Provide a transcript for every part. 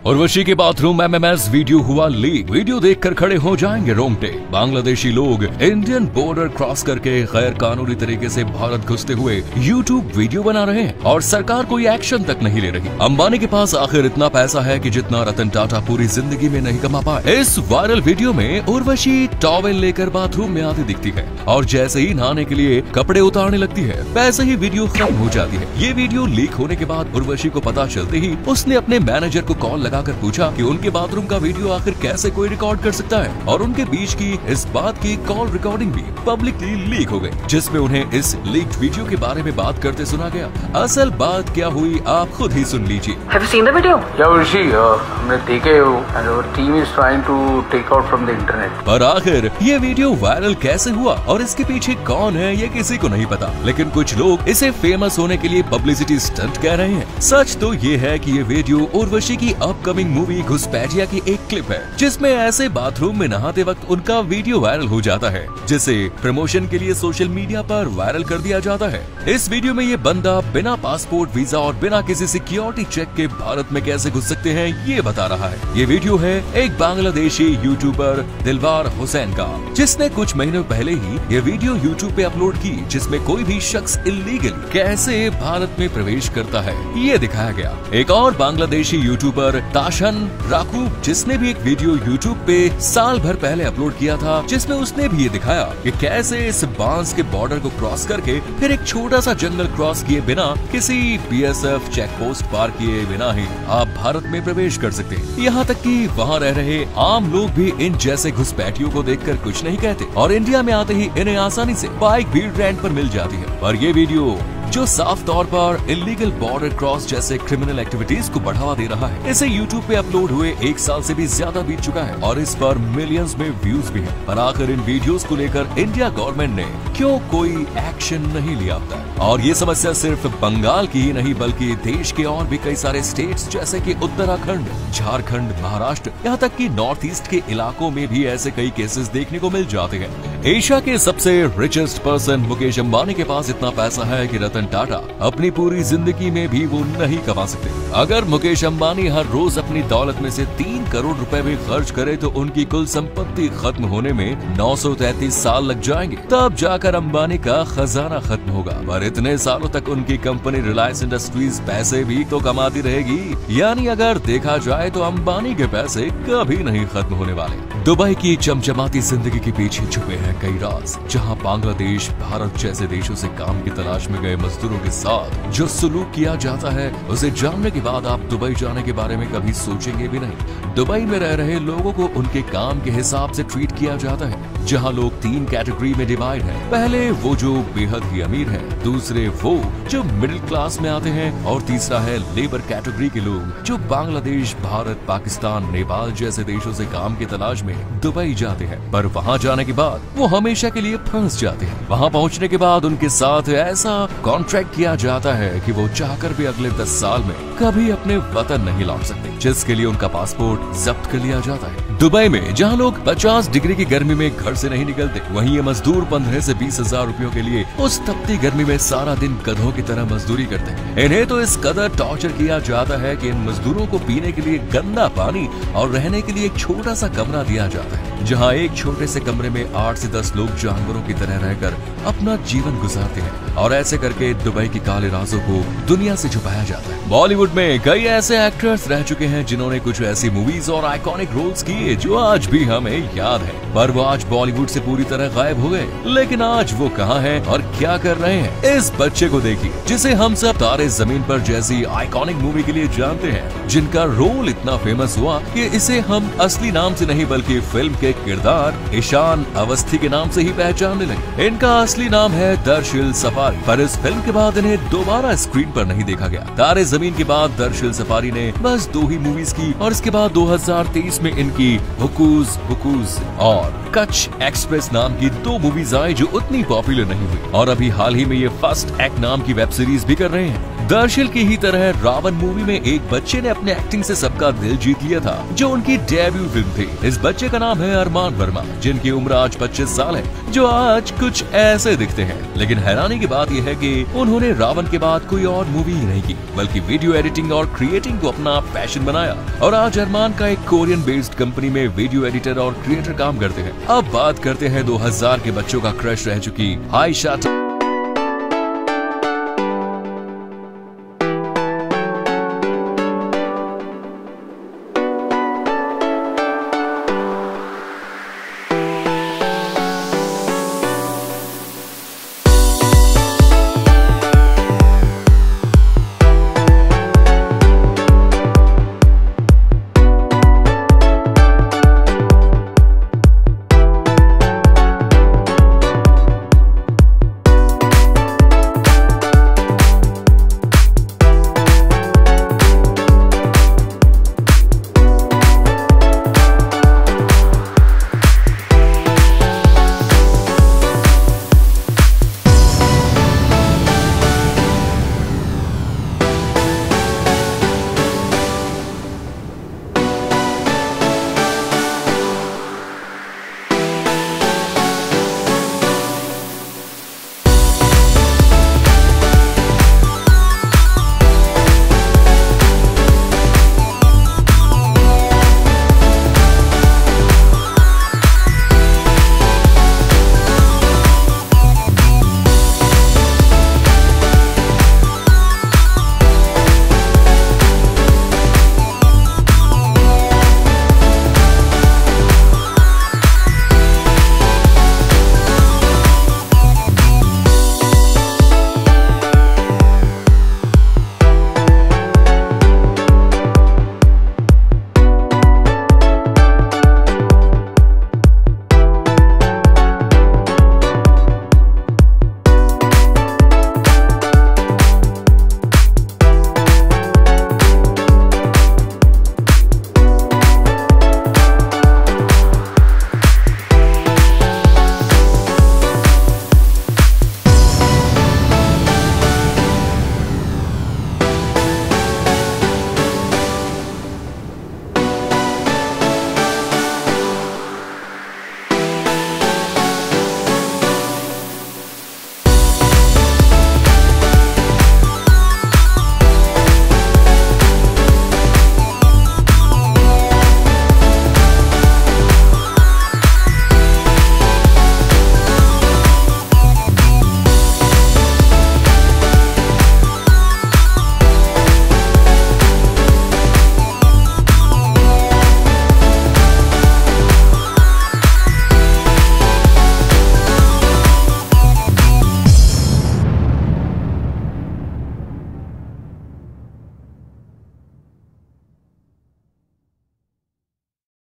उर्वशी के bathroom MMS video हुआ leak. Video देखकर खड़े हो जाएंगे रोंगटे। बांग्लादेशी लोग इंडियन बॉर्डर क्रॉस करके गैर कानूनी तरीके से भारत घुसते हुए यूट्यूब वीडियो बना रहे हैं और सरकार कोई एक्शन तक नहीं ले रही। अंबानी के पास आखिर इतना पैसा है कि जितना रतन टाटा पूरी जिंदगी में नहीं कमा पाए। इस वायरल वीडियो में उर्वशी टॉवेल लेकर बाथरूम में आती दिखती है और जैसे ही नहाने के लिए कपड़े उतारने लगती है वैसे ही वीडियो खत्म हो जाती है। ये वीडियो लीक होने के बाद उर्वशी को पता चलते ही उसने अपने मैनेजर को कॉल लगाकर पूछा कि उनके बाथरूम का वीडियो आखिर कैसे कोई रिकॉर्ड कर सकता है और उनके बीच की इस बात की कॉल रिकॉर्डिंग भी पब्लिकली लीक हो गई, जिसमें उन्हें इस लीक्ड वीडियो के बारे में बात करते सुना गया। असल बात क्या हुई आप खुद ही सुन लीजिए। Have you seen the video? Yeah, Urshi, हमने देखे हो and our team is trying to take out from the internet. पर आखिर ये वीडियो वायरल कैसे हुआ और इसके पीछे कौन है ये किसी को नहीं पता, लेकिन कुछ लोग इसे फेमस होने के लिए पब्लिसिटी स्टंट कह रहे हैं। सच तो ये है कि ये वीडियो उर्वशी की अपकमिंग मूवी घुसपैठिया की एक क्लिप है, जिसमें ऐसे बाथरूम में नहाते वक्त उनका वीडियो वायरल हो जाता है, जिसे प्रमोशन के लिए सोशल मीडिया पर वायरल कर दिया जाता है। इस वीडियो में ये बंदा बिना पासपोर्ट, वीजा और बिना किसी सिक्योरिटी चेक के भारत में कैसे घुस सकते हैं ये बता रहा है। ये वीडियो है एक बांग्लादेशी यूट्यूबर दिलवार हुसैन का, जिसने कुछ महीनों पहले ही ये वीडियो यूट्यूब पे अपलोड की, जिसमें कोई भी शख्स इल्लीगली कैसे भारत में प्रवेश करता है ये दिखाया गया। एक और बांग्लादेशी यूट्यूबर ताशन राकूब, जिसने भी एक वीडियो यूट्यूब पे साल भर पहले अपलोड किया था, जिसमें उसने भी ये दिखाया कि कैसे इस बांस के बॉर्डर को क्रॉस करके फिर एक छोटा सा जंगल क्रॉस किए बिना किसी बीएसएफ चेक पोस्ट पार किए बिना ही आप भारत में प्रवेश कर सकते हैं। यहाँ तक कि वहाँ रह रहे आम लोग भी इन जैसे घुसपैठियों को देखकर कुछ नहीं कहते और इंडिया में आते ही इन्हें आसानी से बाइक भी रेंट पर मिल जाती है। पर ये वीडियो जो साफ तौर पर इलीगल बॉर्डर क्रॉस जैसे क्रिमिनल एक्टिविटीज को बढ़ावा दे रहा है, इसे यूट्यूब पे अपलोड हुए 1 साल से भी ज्यादा बीत चुका है और इस पर मिलियंस में व्यूज भी हैं। पर आखिर इन वीडियोस को लेकर इंडिया गवर्नमेंट ने क्यों कोई एक्शन नहीं लिया अब तक? और ये समस्या सिर्फ बंगाल की ही नहीं बल्कि देश के और भी कई सारे स्टेट्स जैसे कि उत्तराखंड, झारखंड, महाराष्ट्र, यहाँ तक कि नॉर्थ ईस्ट के इलाकों में भी ऐसे कई केसेस देखने को मिल जाते हैं। एशिया के सबसे रिचेस्ट पर्सन मुकेश अंबानी के पास इतना पैसा है कि रतन टाटा अपनी पूरी जिंदगी में भी वो नहीं कमा सकते। अगर मुकेश अंबानी हर रोज अपनी दौलत में से 3 करोड़ रुपए भी खर्च करे तो उनकी कुल संपत्ति खत्म होने में 933 साल लग जाएंगे, तब जाकर अंबानी का खजाना खत्म होगा। पर इतने सालों तक उनकी कंपनी रिलायंस इंडस्ट्रीज पैसे भी तो कमाती रहेगी। यानी अगर देखा जाए तो अंबानी के पैसे कभी नहीं खत्म होने वाले। दुबई की चमचमाती जिंदगी के पीछे छुपे हैं कई राज, जहां बांग्लादेश, भारत जैसे देशों से काम की तलाश में गए मजदूरों के साथ जो सलूक किया जाता है उसे जानने के बाद आप दुबई जाने के बारे में कभी सोचेंगे भी नहीं। दुबई में रह रहे लोगों को उनके काम के हिसाब से ट्रीट किया जाता है, जहां लोग 3 कैटेगरी में डिवाइड हैं। पहले वो जो बेहद ही अमीर हैं, दूसरे वो जो मिडिल क्लास में आते हैं और तीसरा है लेबर कैटेगरी के लोग जो बांग्लादेश, भारत, पाकिस्तान, नेपाल जैसे देशों से काम की तलाश में दुबई जाते हैं। पर वहाँ जाने के बाद वो हमेशा के लिए फंस जाते हैं। वहाँ पहुँचने के बाद उनके साथ ऐसा कॉन्ट्रैक्ट किया जाता है कि वो चाहकर भी अगले 10 साल में कभी अपने वतन नहीं लौट सकते, जिसके लिए उनका पासपोर्ट जब्त कर लिया जाता है। दुबई में जहाँ लोग 50 डिग्री की गर्मी में घर से नहीं निकलते, वहीं ये मजदूर 15 से 20 हजार रुपयों के लिए उस तपती गर्मी में सारा दिन गधों की तरह मजदूरी करते हैं। इन्हें तो इस कदर टॉर्चर किया जाता है कि इन मजदूरों को पीने के लिए गंदा पानी और रहने के लिए एक छोटा सा कमरा दिया जाता है, जहाँ एक छोटे से कमरे में 8 से 10 लोग जानवरों की तरह रहकर अपना जीवन गुजारते हैं। और ऐसे करके दुबई के काले राजों को दुनिया से छुपाया जाता है। बॉलीवुड में कई ऐसे एक्टर्स रह चुके हैं जिन्होंने कुछ ऐसी मूवीज और आइकॉनिक रोल्स किए जो आज भी हमें याद है, पर वो आज बॉलीवुड से पूरी तरह गायब हो गए। लेकिन आज वो कहाँ हैं और क्या कर रहे हैं? इस बच्चे को देखिए जिसे हम सब तारे जमीन पर जैसी आइकॉनिक मूवी के लिए जानते हैं, जिनका रोल इतना फेमस हुआ कि इसे हम असली नाम से नहीं बल्कि फिल्म के किरदार ईशान अवस्थी के नाम से ही पहचानने लगे। इनका असली नाम है दरशील सफारी, पर इस फिल्म के बाद इन्हें दोबारा स्क्रीन पर नहीं देखा गया। तारे जमीन के बाद दरशील सफारी ने बस 2 ही मूवीज की और इसके बाद 2023 में इनकी हुकूज और कच एक्सप्रेस नाम की 2 मूवीज आई जो उतनी पॉपुलर नहीं हुई, और अभी हाल ही में ये फर्स्ट एक्ट नाम की वेब सीरीज भी कर रहे हैं। दरअसल की ही तरह रावण मूवी में एक बच्चे ने अपने एक्टिंग से सबका दिल जीत लिया था, जो उनकी डेब्यू फिल्म थी। इस बच्चे का नाम है अरमान वर्मा, जिनकी उम्र आज 25 साल है, जो आज कुछ ऐसे दिखते हैं। लेकिन हैरानी की बात यह है कि उन्होंने रावण के बाद कोई और मूवी ही नहीं की, बल्कि वीडियो एडिटिंग और क्रिएटिंग को अपना पैशन बनाया, और आज अरमान का एक कोरियन बेस्ड कंपनी में वीडियो एडिटर और क्रिएटर काम करते हैं। अब बात करते हैं 2000 के बच्चों का क्रश रह चुकी आयशा।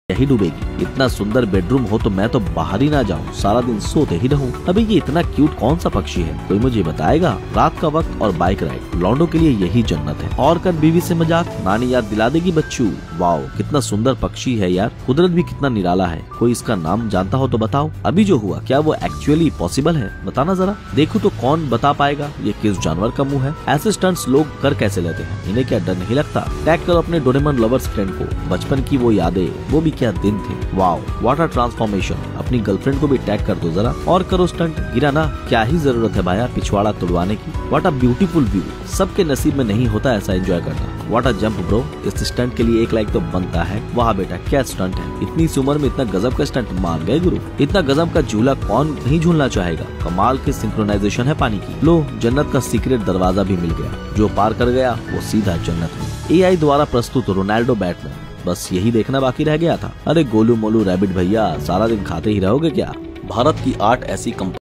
ही डूबेगी। इतना सुंदर बेडरूम हो तो मैं तो बाहर ही ना जाऊं, सारा दिन सोते ही रहूं। अबे ये इतना क्यूट कौन सा पक्षी है, कोई मुझे बताएगा? रात का वक्त और बाइक राइड, लौंडों के लिए यही जन्नत है। और कर बीवी से मजाक, नानी याद दिला देगी बच्चू। वाओ कितना सुंदर पक्षी है यार, कुदरत भी कितना निराला है। कोई इसका नाम जानता हो तो बताओ। अभी जो हुआ क्या वो एक्चुअली पॉसिबल है, बताना जरा। देखो तो कौन बता पाएगा ये किस जानवर का मुंह है। ऐसे स्टंट्स लोग कर कैसे लेते हैं, इन्हें क्या डर नहीं लगता? टैग करो अपने डोरेमोन लवर्स फ्रेंड को, बचपन की वो यादें, वो भी क्या दिन थे। Wow what a transformation. अपनी गर्लफ्रेंड को भी टैग कर दो जरा और करो स्टंट। गिरा ना, क्या ही जरूरत है भाया पिछवाड़ा तुड़वाने की। व्हाट अ ब्यूटीफुल व्यू, सबके नसीब में नहीं होता ऐसा एंजॉय करना। व्हाट अ जंप ब्रो, इस स्टंट के लिए 1 लाइक तो बनता है। वाह बेटा क्या स्टंट है, इतनी सी उम्र में इतना गजब का स्टंट, मान गए गुरु। इतना गजब का झूला कौन नहीं झूलना चाहेगा। कमाल की सिंक्रोनाइजेशन है पानी की। लो जन्नत का सीक्रेट दरवाजा भी मिल गया, जो पार कर गया वो सीधा जन्नत में। AI द्वारा प्रस्तुत रोनाल्डो बैटमैन, बस यही देखना बाकी रह गया था। अरे गोलू मोलू रैबिट भैया सारा दिन खाते ही रहोगे क्या? भारत की 8 ऐसी कंपनी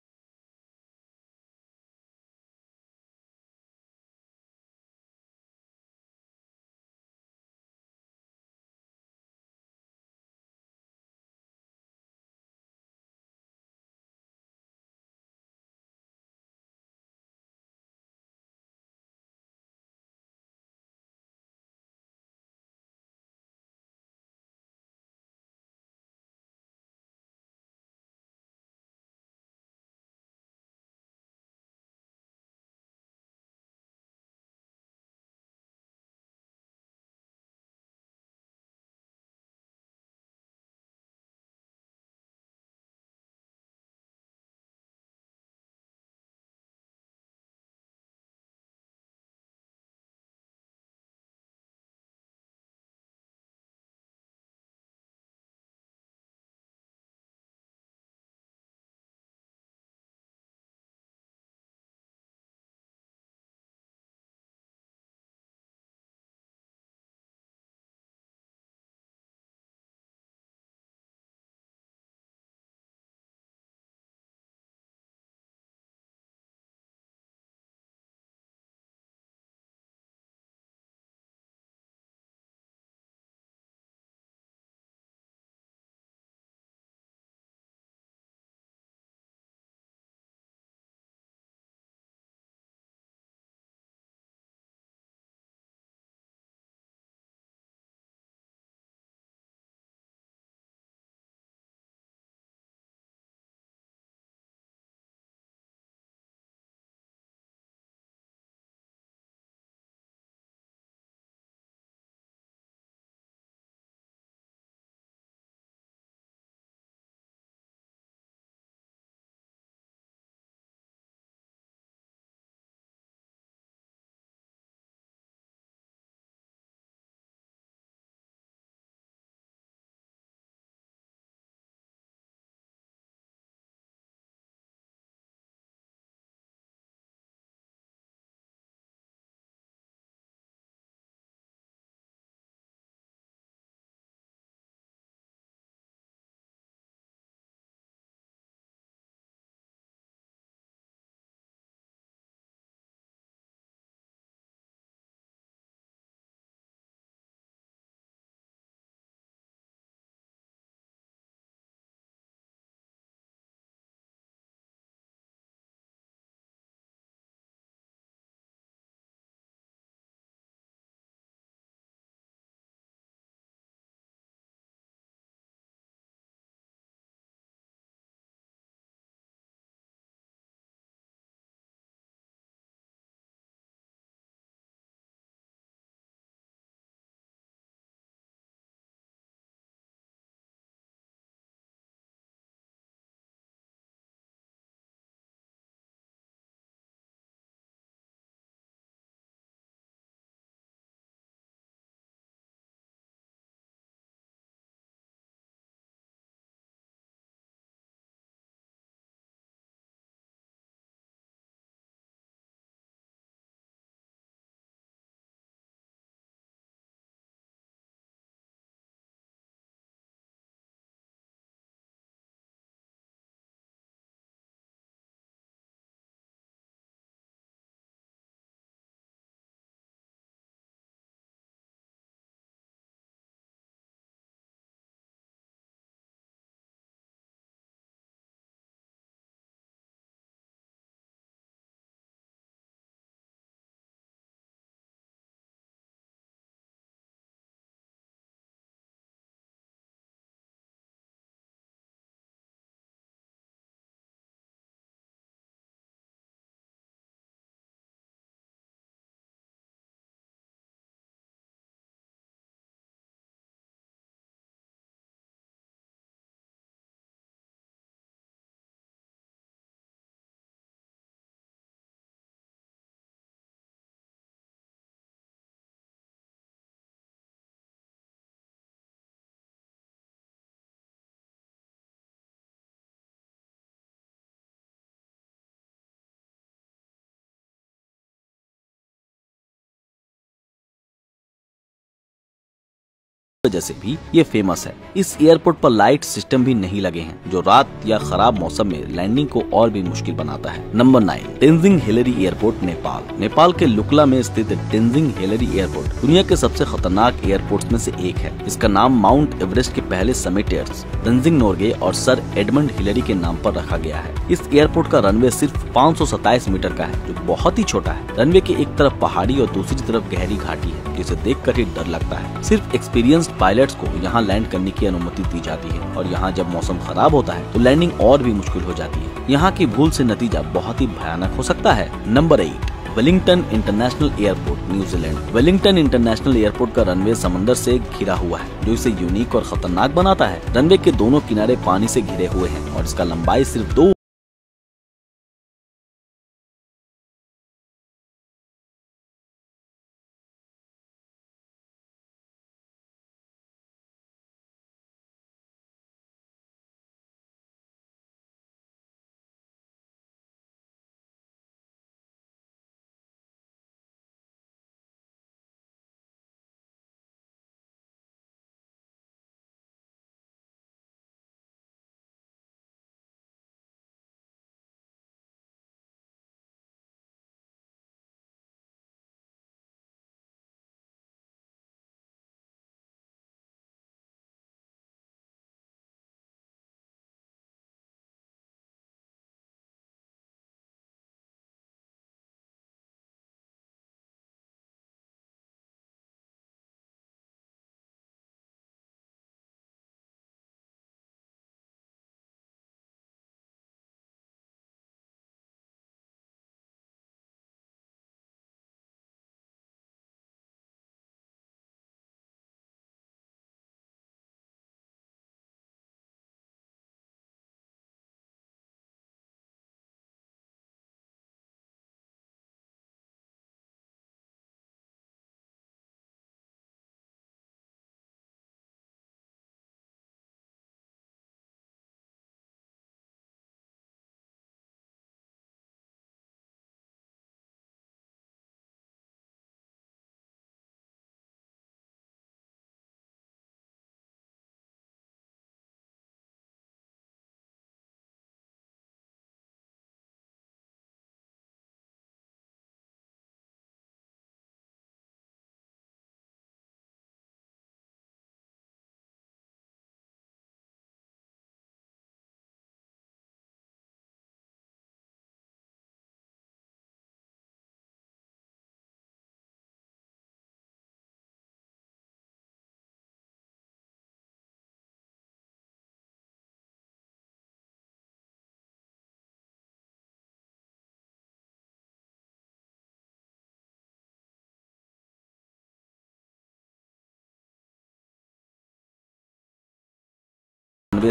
वजह से भी ये फेमस है। इस एयरपोर्ट पर लाइट सिस्टम भी नहीं लगे हैं, जो रात या खराब मौसम में लैंडिंग को और भी मुश्किल बनाता है। Number 9, Tenzing Hillary airport, Nepal. Nepal के लुकला में स्थित तेंजिंग हिलेरी एयरपोर्ट दुनिया के सबसे खतरनाक एयरपोर्ट में से एक है। इसका नाम माउंट एवरेस्ट के पहले समिटर्स तेंजिंग नोर्गे और सर एडमंड हिलेरी के नाम पर रखा गया है। इस एयरपोर्ट का रनवे सिर्फ 527 मीटर का है, जो बहुत ही छोटा है। रनवे के एक तरफ पहाड़ी और दूसरी तरफ गहरी घाटी है, जिसे देखकर ही डर लगता है। सिर्फ एक्सपीरियंस्ड पायलट्स को यहाँ लैंड करने की अनुमति दी जाती है, और यहाँ जब मौसम खराब होता है तो लैंडिंग और भी मुश्किल हो जाती है। यहाँ की भूल से नतीजा बहुत ही भयानक हो सकता है। Number 8, Wellington international airport, New Zealand. Wellington international airport का रनवे समंदर से घिरा हुआ है, जो इसे यूनिक और खतरनाक बनाता है। रनवे के दोनों किनारे पानी से घिरे हुए हैं और इसका लंबाई सिर्फ 2रनवे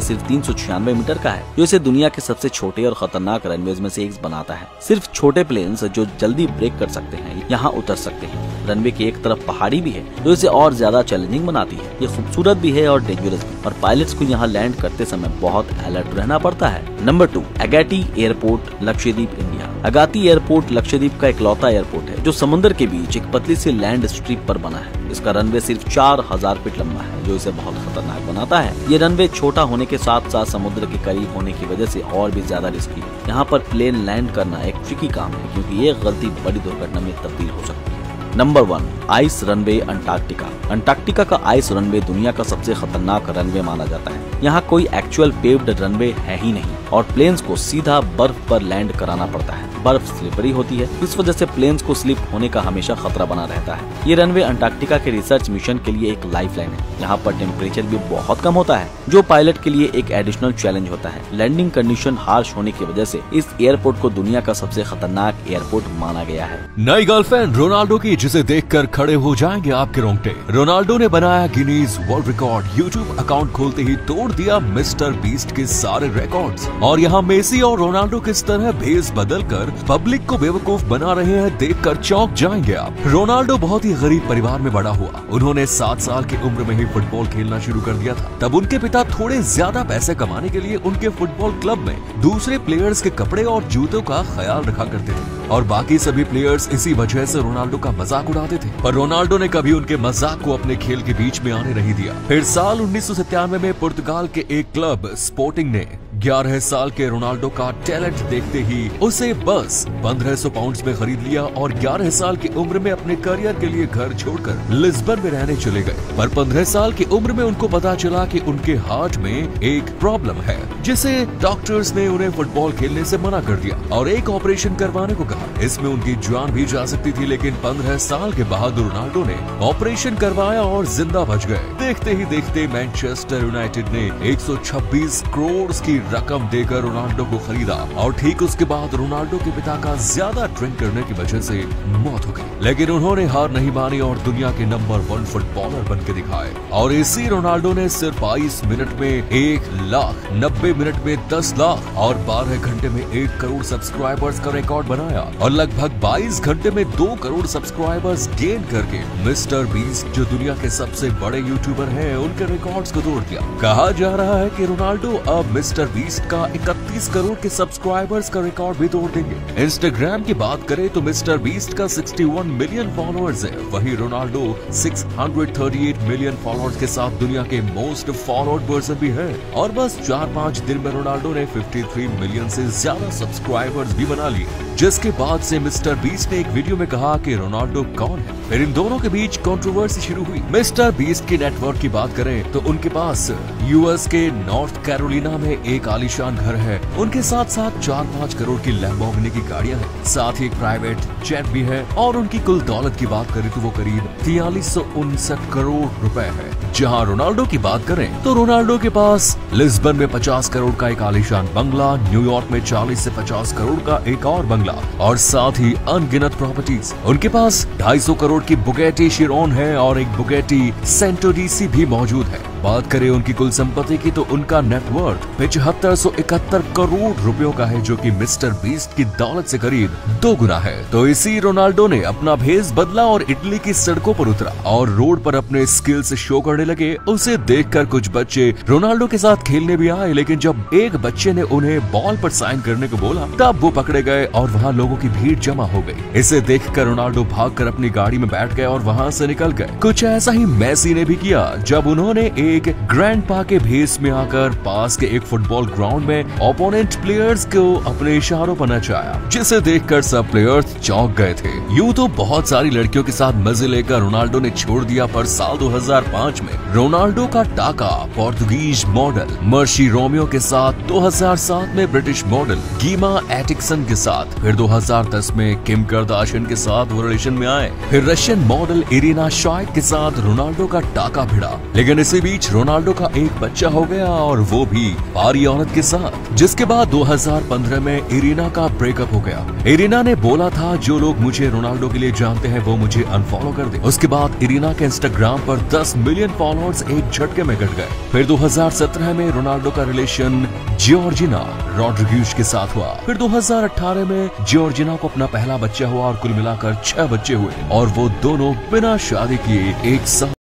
सिर्फ 396 मीटर का है, जो इसे दुनिया के सबसे छोटे और खतरनाक रनवेज में से एक बनाता है। सिर्फ छोटे प्लेन्स जो जल्दी ब्रेक कर सकते हैं यहाँ उतर सकते हैं। रनवे की एक तरफ पहाड़ी भी है, जो इसे और ज्यादा चैलेंजिंग बनाती है। ये खूबसूरत भी है और डेंजरस भी, और पायलट्स को यहाँ लैंड करते समय बहुत अलर्ट रहना पड़ता है। Number 2, Agatti airport, Lakshadweep, India. Agatti airport Lakshadweep का इकलौता एयरपोर्ट है जो समुद्र के बीच एक पतली सी लैंड स्ट्रिप पर बना है। इसका रनवे सिर्फ 4000 फीट लंबा है, जो इसे बहुत खतरनाक बनाता है। ये रनवे छोटा होने के साथ साथ समुद्र के करीब होने की वजह से और भी ज्यादा रिस्की है। यहाँ पर प्लेन लैंड करना एक ट्रिकी काम है, क्योंकि ये गलती बड़ी दुर्घटना में तब्दील हो सकती है। Number 1, ice runway, Antarctica. Antarctica का आइस रनवे दुनिया का सबसे खतरनाक रनवे माना जाता है। यहाँ कोई एक्चुअल पेव्ड रनवे है ही नहीं, और प्लेन्स को सीधा बर्फ पर लैंड कराना पड़ता है। बर्फ स्लिपरी होती है, इस वजह से प्लेन्स को स्लिप होने का हमेशा खतरा बना रहता है। ये रनवे अंटार्कटिका के रिसर्च मिशन के लिए एक लाइफलाइन है। यहाँ पर टेम्परेचर भी बहुत कम होता है, जो पायलट के लिए एक एडिशनल चैलेंज होता है। लैंडिंग कंडीशन हार्श होने की वजह से इस एयरपोर्ट को दुनिया का सबसे खतरनाक एयरपोर्ट माना गया है। नई गर्लफ्रेंड रोनाल्डो की, जिसे देखकर खड़े हो जाएंगे आपके रोंगटे। रोनाल्डो ने बनाया Guinness world record. YouTube account खोलते ही तोड़ दिया मिस्टर बीस्ट के सारे रिकॉर्ड्स। और यहाँ मेसी और रोनाल्डो किस तरह भेस बदल कर पब्लिक को बेवकूफ बना रहे हैं देखकर चौंक जाएंगे आप। रोनाल्डो बहुत ही गरीब परिवार में बड़ा हुआ। उन्होंने 7 साल की उम्र में ही फुटबॉल खेलना शुरू कर दिया था। तब उनके पिता थोड़े ज्यादा पैसे कमाने के लिए उनके फुटबॉल क्लब में दूसरे प्लेयर्स के कपड़े और जूतों का ख्याल रखा करते थे और बाकी सभी प्लेयर्स इसी वजह से रोनाल्डो का मजाक उड़ाते थे। पर रोनाल्डो ने कभी उनके मजाक को अपने खेल के बीच में आने नहीं दिया। फिर साल 1997 में पुर्तगाल के एक क्लब स्पोर्टिंग ने 11 साल के रोनाल्डो का टैलेंट देखते ही उसे बस 1500 पाउंड्स में खरीद लिया और 11 साल की उम्र में अपने करियर के लिए घर छोड़कर लिस्बन में रहने चले गए। पर 15 साल की उम्र में उनको पता चला कि उनके हार्ट में एक प्रॉब्लम है, जिसे डॉक्टर्स ने उन्हें फुटबॉल खेलने से मना कर दिया और एक ऑपरेशन करवाने को कहा। इसमें उनकी जान भी जा सकती थी, लेकिन 15 साल के बाद रोनाल्डो ने ऑपरेशन करवाया और जिंदा बच गए। देखते ही देखते मैनचेस्टर यूनाइटेड ने 126 करोड़ की रकम देकर रोनाल्डो को खरीदा और ठीक उसके बाद रोनाल्डो के पिता का ज्यादा ड्रिंक करने की वजह से मौत हो गई। लेकिन उन्होंने हार नहीं मानी और दुनिया के नंबर 1 फुटबॉलर बन के दिखाए। और इसी रोनाल्डो ने सिर्फ 22 मिनट में 1 लाख, 90 मिनट में 10 लाख और 12 घंटे में 1 करोड़ सब्सक्राइबर्स का रिकॉर्ड बनाया और लगभग 22 घंटे में 2 करोड़ सब्सक्राइबर्स गेन करके मिस्टर बीस्ट, जो दुनिया के सबसे बड़े यूट्यूबर हैं, उनके रिकॉर्ड्स को तोड़ दिया। कहा जा रहा है कि रोनाल्डो अब मिस्टर बीस्ट का 31 करोड़ के सब्सक्राइबर्स का रिकॉर्ड भी तोड़ देंगे। इंस्टाग्राम की बात करें तो मिस्टर बीस्ट का 61 मिलियन फॉलोअर्स है, वहीं रोनाल्डो 638 मिलियन फॉलोअर्स के साथ दुनिया के मोस्ट फॉलोड पर्सन भी है। और बस 4-5 दिन में रोनाल्डो ने 53 मिलियन से ज्यादा सब्सक्राइबर्स भी बना लिए, जिसके बाद से मिस्टर बीस्ट ने एक वीडियो में कहा कि रोनाल्डो कौन है। फिर इन दोनों के बीच कंट्रोवर्सी शुरू हुई। मिस्टर बीस्ट की नेटवर्क की बात करें तो उनके पास यूएस के नॉर्थ कैरोलिना में एक आलीशान घर है। उनके साथ साथ 4-5 करोड़ की लैम्बोर्गिनी की गाड़ियां हैं, साथ ही एक प्राइवेट जेट भी है। और उनकी कुल दौलत की बात करें तो वो करीब 4359 करोड़ रुपए है। जहां रोनाल्डो की बात करें तो रोनाल्डो के पास लिस्बन में 50 करोड़ का एक आलीशान बंगला, न्यूयॉर्क में 40 से 50 करोड़ का एक और बंगला और साथ ही अनगिनत प्रॉपर्टीज। उनके पास 250 करोड़ की बुगैटी शिरोन है और एक बुगैटी सेंटोडीसी भी मौजूद है। बात करें उनकी कुल संपत्ति की तो उनका नेटवर्थ 7571 करोड़ रुपयों का है, जो कि मिस्टर बीस्ट की दौलत से करीब 2 गुना है। तो इसी रोनाल्डो ने अपना भेस बदला और इटली की सड़कों पर उतरा और रोड पर अपने स्किल्स शो करने लगे। उसे देखकर कुछ बच्चे रोनाल्डो के साथ खेलने भी आए, लेकिन जब एक बच्चे ने उन्हें बॉल पर साइन करने को बोला तब वो पकड़े गए और वहाँ लोगों की भीड़ जमा हो गई। इसे देखकर रोनाल्डो भागकर अपनी गाड़ी में बैठ गए और वहाँ से निकल गए। कुछ ऐसा ही मेसी ने भी किया जब उन्होंने एक ग्रैंडपा के भेस में आकर पास के एक फुटबॉल ग्राउंड में ओपोनेंट प्लेयर्स को अपने इशारों पर नचाया, जिसे देखकर सब प्लेयर्स चौंक गए थे। यूं तो बहुत सारी लड़कियों के साथ मजे लेकर रोनाल्डो ने छोड़ दिया, पर साल 2005 में रोनाल्डो का टाका पोर्तुगीज मॉडल मर्शी रोमियो के साथ, 2007 में ब्रिटिश मॉडल गीमा एटिक्सन के साथ, फिर 2010 में किम कार्दाशियन के साथ वो रिलेशन में आए। फिर रशियन मॉडल इरिना शाइक के साथ रोनाल्डो का टाका भिड़ा। लेकिन इसी बीच रोनाल्डो का एक बच्चा हो गया और वो भी पारी औरत के साथ, जिसके बाद 2015 में इरिना का ब्रेकअप हो गया। इरिना ने बोला था जो लोग मुझे रोनाल्डो के लिए जानते हैं वो मुझे अनफॉलो कर दे। उसके बाद इरिना के इंस्टाग्राम पर 10 मिलियन फॉलोअर्स एक झटके में घट गए। फिर 2017 में रोनाल्डो का रिलेशन जॉर्जिना रॉड्रिग्यूज के साथ हुआ। फिर 2018 में जॉर्जिना को अपना पहला बच्चा हुआ और कुल मिलाकर 6 बच्चे हुए और वो दोनों बिना शादी किए एक साथ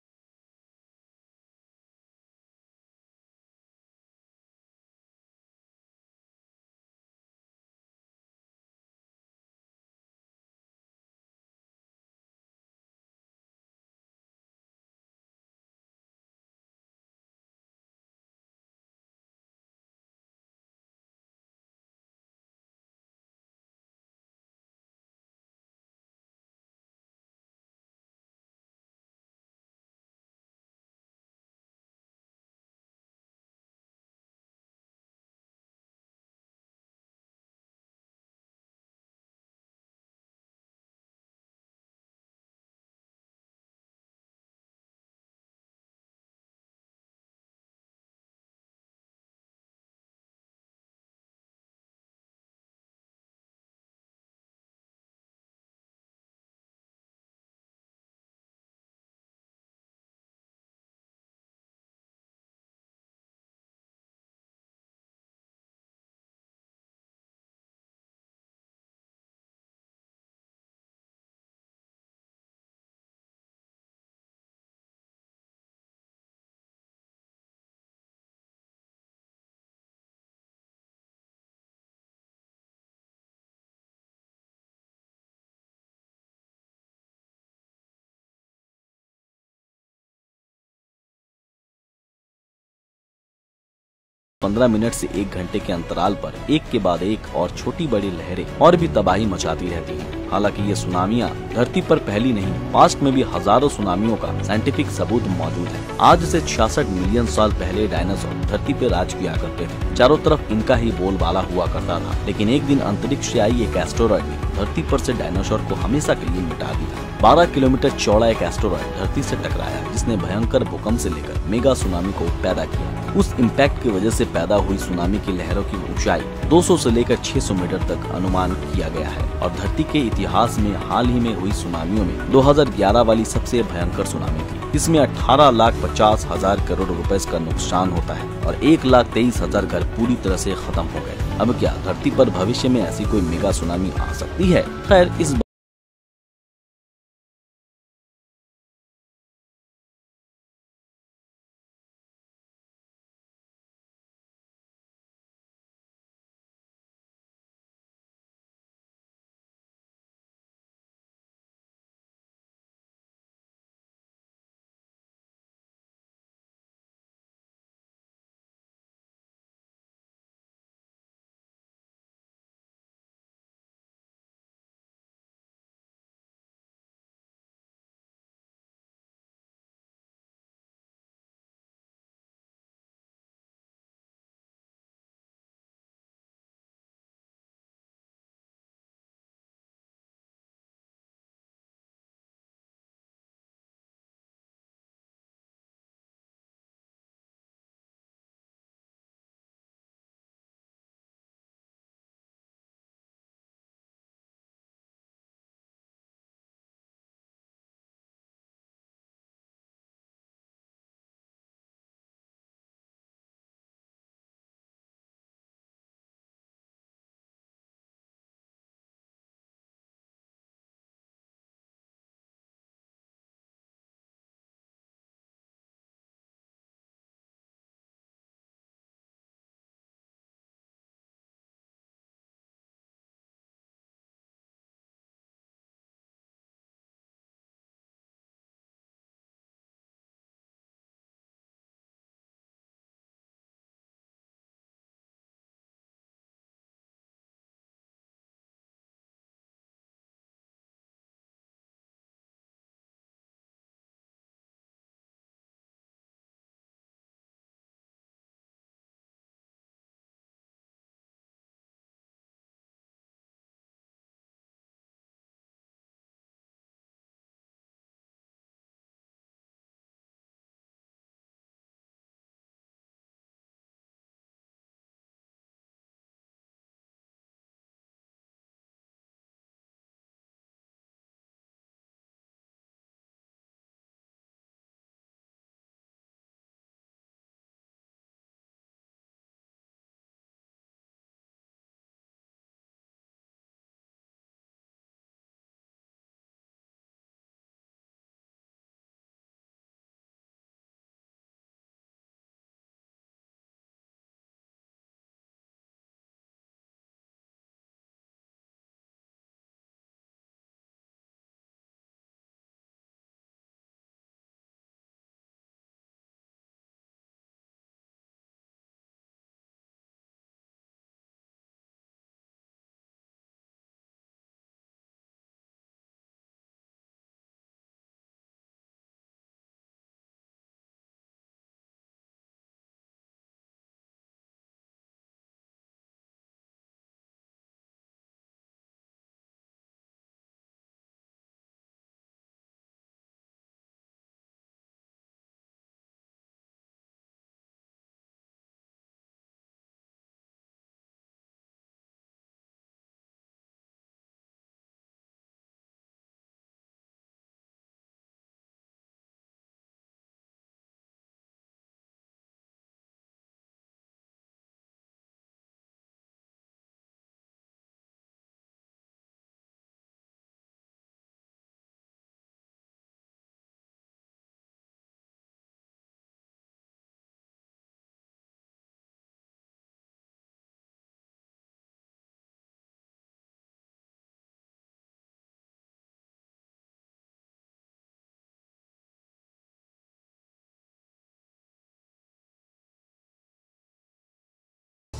15 मिनट से 1 घंटे के अंतराल पर एक के बाद एक और छोटी बड़ी लहरें और भी तबाही मचाती रहती हैं। हालांकि ये सुनामियां धरती पर पहली नहीं, पास्ट में भी हजारों सुनामियों का साइंटिफिक सबूत मौजूद है। आज से 66 मिलियन साल पहले डायनासोर धरती पर राज किया करते थे। चारों तरफ इनका ही बोलबाला हुआ करता था, लेकिन एक दिन अंतरिक्ष से आई एक एस्टेरॉयड ने धरती पर से डायनासोर को हमेशा के लिए मिटा दिया। 12 किलोमीटर चौड़ा एक एस्टेरॉयड धरती से टकराया, जिसने भयंकर भूकंप से लेकर मेगा सुनामी को पैदा किया। उस इम्पैक्ट की वजह से पैदा हुई सुनामी की लहरों की ऊंचाई 200 से लेकर 600 मीटर तक अनुमान किया गया है और धरती के इतिहास में हाल ही में हुई सुनामियों में 2011 वाली सबसे भयंकर सुनामी थी। इसमें 18,50,000 करोड़ रुपए का नुकसान होता है और 1,23,000 घर पूरी तरह से खत्म हो गए। अब क्या धरती पर भविष्य में ऐसी कोई मेगा सुनामी आ सकती है? खैर, इस